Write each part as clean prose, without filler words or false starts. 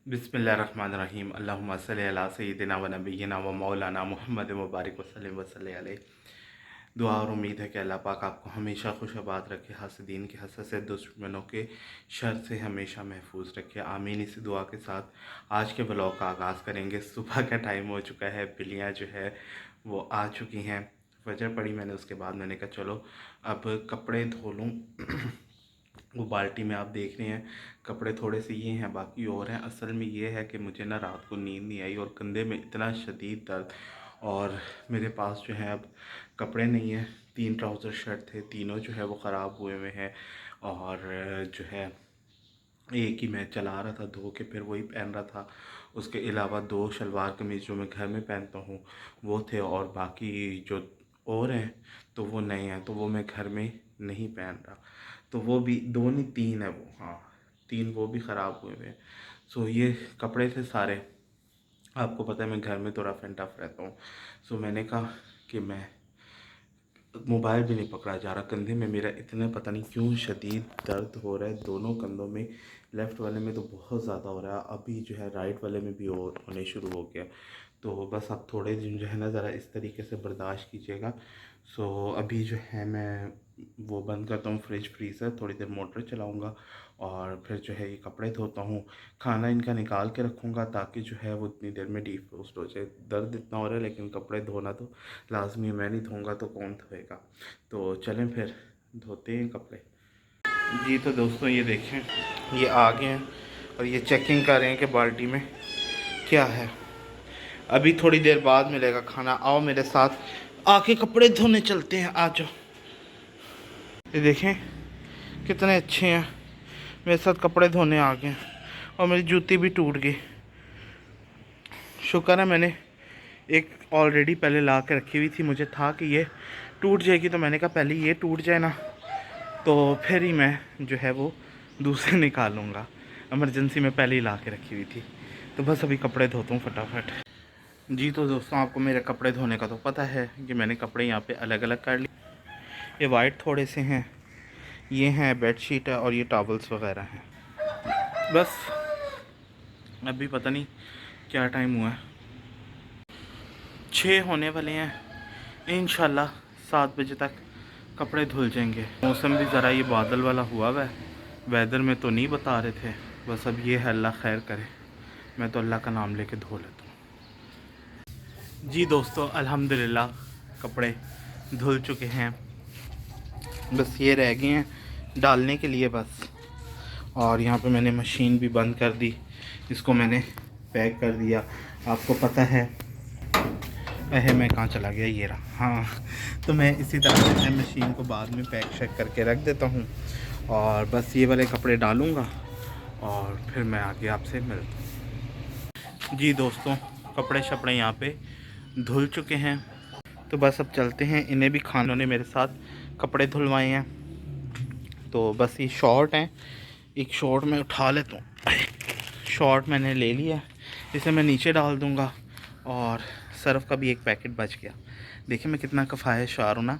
बिस्मिल्लाहिर्रहमानिर्रहीम अल्लाहुम्मा सल्लि अला सय्यिदिना व नबिय्यिना व मौलाना मुहम्मद मुबारक वसल्लम वसल्लि अलैहि। दुआ और उम्मीद है कि अल्लाह पाक आपको हमेशा खुशबाद रखे, हसदीन के हसद से, दुश्मनों के शर से हमेशा महफूज रखे, आमीन। इसी दुआ के साथ आज के ब्लॉग का आगाज़ करेंगे। सुबह का टाइम हो चुका है, बिल्लियाँ जो है वो आ चुकी हैं। फजर पड़ी मैंने, उसके बाद मैंने कहा चलो अब कपड़े धो लूँ। वो बाल्टी में आप देख रहे हैं कपड़े थोड़े से ये हैं, बाकी और हैं। असल में ये है कि मुझे ना रात को नींद नहीं आई और कंधे में इतना शदीद दर्द, और मेरे पास जो है अब कपड़े नहीं हैं। 3 ट्राउज़र शर्ट थे, तीनों जो है वो ख़राब हुए हुए हैं, और जो है एक ही मैं चला रहा था धो के, फिर वही पहन रहा था। उसके अलावा 2 शलवार कमीज़ जो मैं घर में पहनता हूँ वो थे, और बाकी जो और हैं तो वो नए हैं, तो वो मैं घर में नहीं पहन रहा। तो वो भी 2 नहीं 3 है वो, हाँ 3 वो भी ख़राब हुए हुए हैं। सो ये कपड़े थे सारे। आपको पता है मैं घर में तो रफ़ एंड टफ़ रहता हूँ। सो मैंने कहा कि मैं मोबाइल भी नहीं पकड़ा जा रहा, कंधे में मेरा इतना पता नहीं क्यों शदीद दर्द हो रहा है दोनों कंधों में। लेफ़्ट वाले में तो बहुत ज़्यादा हो रहा है, अभी जो है राइट वाले में भी होने शुरू हो गया। तो बस अब थोड़े दिन जो है ना ज़रा इस तरीके से बर्दाश्त कीजिएगा। सो अभी जो है मैं वो बंद करता हूँ फ्रिज फ्रीज़र, थोड़ी देर मोटर चलाऊँगा और फिर जो है ये कपड़े धोता हूँ। खाना इनका निकाल के रखूँगा ताकि जो है वो इतनी देर में डीफ्रोस्ट हो जाए। दर्द इतना हो रहा है लेकिन कपड़े धोना तो लाजमी है, मैं नहीं धोऊँगा तो कौन धोएगा। तो चलें फिर धोते हैं कपड़े। जी तो दोस्तों ये देखें, ये आ गए हैं और ये चेकिंग कर रहे हैं कि बाल्टी में क्या है। अभी थोड़ी देर बाद मिलेगा खाना। आओ मेरे साथ, आके कपड़े धोने चलते हैं, आ जाओ। ये देखें कितने अच्छे हैं, मेरे साथ कपड़े धोने आ गए। और मेरी जूती भी टूट गई। शुक्र है मैंने एक ऑलरेडी पहले ला के रखी हुई थी, मुझे था कि ये टूट जाएगी, तो मैंने कहा पहले ये टूट जाए ना तो फिर ही मैं जो है वो दूसरे निकालूँगा। इमरजेंसी में पहले ही ला के रखी हुई थी। तो बस अभी कपड़े धोता हूँ फटाफट। जी तो दोस्तों आपको मेरे कपड़े धोने का तो पता है कि मैंने कपड़े यहाँ पे अलग अलग कर लिए। ये वाइट थोड़े से हैं, ये हैं बेडशीट है, और ये टॉवल्स वगैरह हैं। बस अभी पता नहीं क्या टाइम हुआ है, 6 होने वाले हैं। इंशाल्लाह 7 बजे तक कपड़े धुल जाएंगे। मौसम भी ज़रा ये बादल वाला हुआ है, वेदर में तो नहीं बता रहे थे। बस अब ये है अल्लाह खैर करे, मैं तो अल्लाह का नाम लेके धो लेता हूँ। जी दोस्तों अल्हम्दुलिल्लाह कपड़े धुल चुके हैं, बस ये रह गए हैं डालने के लिए बस। और यहाँ पे मैंने मशीन भी बंद कर दी, इसको मैंने पैक कर दिया। आपको पता है मैं कहाँ चला गया, ये रहा। हाँ तो मैं इसी तरह से मशीन को बाद में पैक शैक करके रख देता हूँ, और बस ये वाले कपड़े डालूँगा और फिर मैं आगे आपसे मिलता हूँ। जी दोस्तों कपड़े शपड़े यहाँ पे धुल चुके हैं, तो बस अब चलते हैं। इन्हें भी खानों ने मेरे साथ कपड़े धुलवाए हैं, तो बस ये शॉर्ट हैं, एक शॉर्ट मैं उठा लेता हूँ। शॉर्ट मैंने ले लिया, इसे मैं नीचे डाल दूँगा। और सर्फ़ का भी एक पैकेट बच गया। देखिए मैं कितना कफ़ायशार हूँ ना,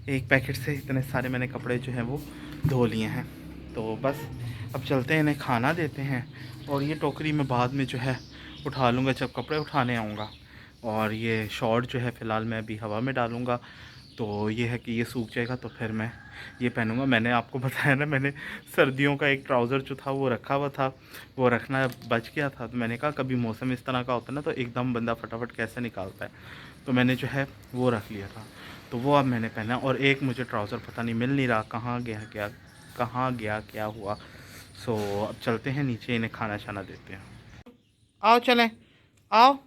एक पैकेट से इतने सारे मैंने कपड़े जो हैं वो धो लिए हैं। तो बस अब चलते हैं, इन्हें खाना देते हैं, और ये टोकरी में बाद में जो है उठा लूँगा जब कपड़े उठाने आऊँगा। और ये शॉर्ट जो है फ़िलहाल मैं अभी हवा में डालूँगा, तो ये है कि ये सूख जाएगा तो फिर मैं ये पहनूँगा। मैंने आपको बताया ना, मैंने सर्दियों का एक ट्राउज़र जो था वो रखा हुआ था, वो रखना बच गया था। तो मैंने कहा कभी मौसम इस तरह का होता है ना तो एकदम बंदा फटाफट कैसे निकालता है, तो मैंने जो है वो रख लिया था। तो वो अब मैंने पहना, और एक मुझे ट्राउज़र पता नहीं मिल नहीं रहा, कहाँ गया क्या हुआ। सो अब चलते हैं नीचे, इन्हें खाना छाना देते हैं। आओ चलें, आओ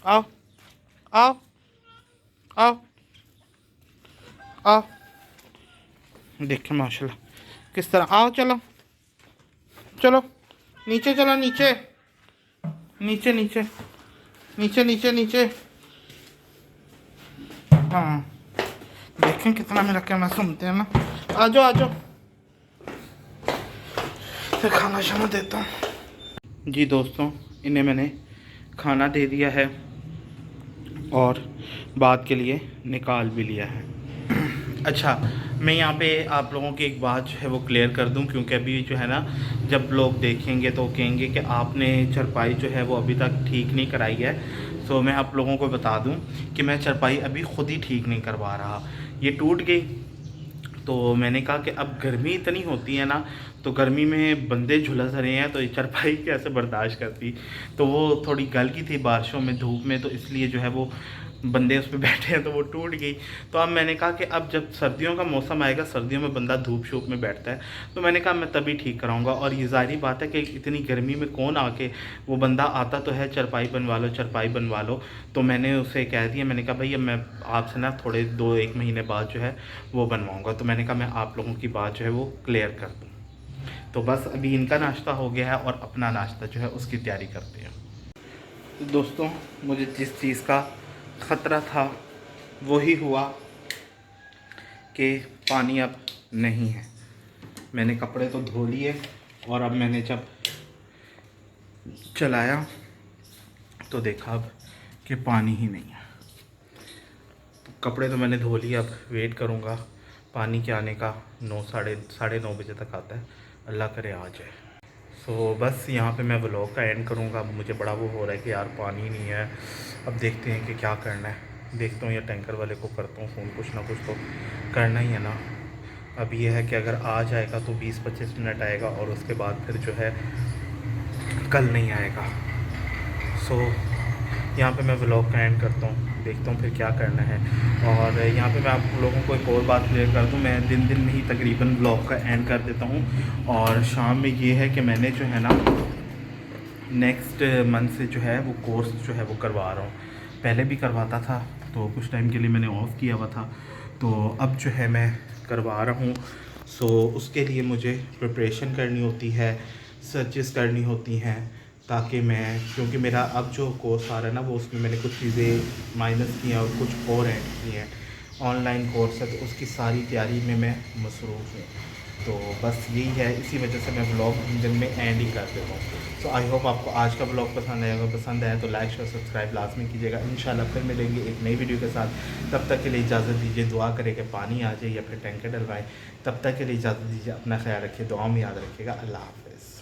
आओ आओ आओ आओ। देखें माशाल्लाह किस तरह। आओ चलो चलो नीचे, चलो नीचे नीचे नीचे नीचे नीचे नीचे। हाँ देखें कितना मेरा कहना सुनते हैं ना। आ जाओ आ जाओ, फिर खाना शाना देता हूँ। जी दोस्तों इन्हें मैंने खाना दे दिया है और बाद के लिए निकाल भी लिया है। अच्छा मैं यहाँ पे आप लोगों की एक बात जो है वो क्लियर कर दूं, क्योंकि अभी जो है ना, जब लोग देखेंगे तो कहेंगे कि आपने चारपाई जो है वो अभी तक ठीक नहीं कराई है। सो मैं आप लोगों को बता दूं कि मैं चारपाई अभी ख़ुद ही ठीक नहीं करवा रहा, ये टूट गई। तो मैंने कहा कि अब गर्मी इतनी होती है ना, तो गर्मी में बंदे झुलस रहे हैं, तो ये चारपाई कैसे बर्दाश्त करती। तो वो थोड़ी गल की थी बारिशों में, धूप में, तो इसलिए जो है वो बंदे उस पर बैठे हैं तो वो टूट गई। तो अब मैंने कहा कि अब जब सर्दियों का मौसम आएगा, सर्दियों में बंदा धूप शूप में बैठता है, तो मैंने कहा मैं तभी ठीक कराऊंगा। और ये ज़ाहिर बात है कि इतनी गर्मी में कौन आके, वो बंदा आता तो है चारपाई बनवा लो, चारपाई बनवा लो। तो मैंने उसे कह दिया, मैंने कहा भाई अब मैं आपसे ना थोड़े 2-1 महीने बाद जो है वो बनवाऊँगा। तो मैंने कहा मैं आप लोगों की बात जो है वो क्लियर कर दूँ। तो बस अभी इनका नाश्ता हो गया है और अपना नाश्ता जो है उसकी तैयारी करते हैं। तो दोस्तों, मुझे जिस चीज़ का ख़तरा था वही हुआ कि पानी अब नहीं है। मैंने कपड़े तो धो लिए और अब मैंने जब चलाया तो देखा अब कि पानी ही नहीं है। तो कपड़े तो मैंने धो लिए, अब वेट करूँगा पानी के आने का। 9 साढ़े 9 बजे तक आता है, अल्लाह करे आ जाए। सो बस यहाँ पे मैं व्लॉग का एंड करूँगा। अब मुझे बड़ा वो हो रहा है कि यार पानी नहीं है। अब देखते हैं कि क्या करना है, देखता हूँ या टैंकर वाले को करता हूँ फ़ोन, कुछ ना कुछ तो करना ही है ना। अब ये है कि अगर आ जाएगा तो 20-25 मिनट आएगा और उसके बाद फिर जो है कल नहीं आएगा। सो यहाँ पे मैं व्लॉग का एंड करता हूँ, देखता हूँ फिर क्या करना है। और यहाँ पे मैं आप लोगों को एक और बात क्लियर कर दूँ, मैं दिन में ही तकरीबन व्लॉग का एंड कर देता हूँ। और शाम में ये है कि मैंने जो है ना नेक्स्ट मंथ से जो है वो कोर्स जो है वो करवा रहा हूँ। पहले भी करवाता था तो कुछ टाइम के लिए मैंने ऑफ़ किया हुआ था, तो अब जो है मैं करवा रहा हूँ। सो उसके लिए मुझे प्रिपरेशन करनी होती है, सर्चेस करनी होती हैं, ताकि मैं, क्योंकि मेरा अब जो कोर्स आ रहा है ना वो उसमें मैंने कुछ चीज़ें माइनस की हैं और कुछ और ऐड की हैं। ऑनलाइन कोर्स है तो उसकी सारी तैयारी में मैं मसरूफ़ हूँ। तो बस यही है, इसी वजह से मैं व्लॉग दिन में एंड ही कर देता हूँ। तो आई होप आपको आज का व्लॉग पसंद आएगा। पसंद आया तो लाइक शेयर सब्सक्राइब लाजमी कीजिएगा। इंशाल्लाह फिर मिलेंगे एक नई वीडियो के साथ। तब तक के लिए इजाज़त दीजिए, दुआ करें कि पानी आ जाए या फिर टैंकर डलवाएँ। तब तक के लिए इजाज़त दीजिए, अपना ख्याल रखिए, दुआ में याद रखिएगा। अल्लाह हाफ़िज़।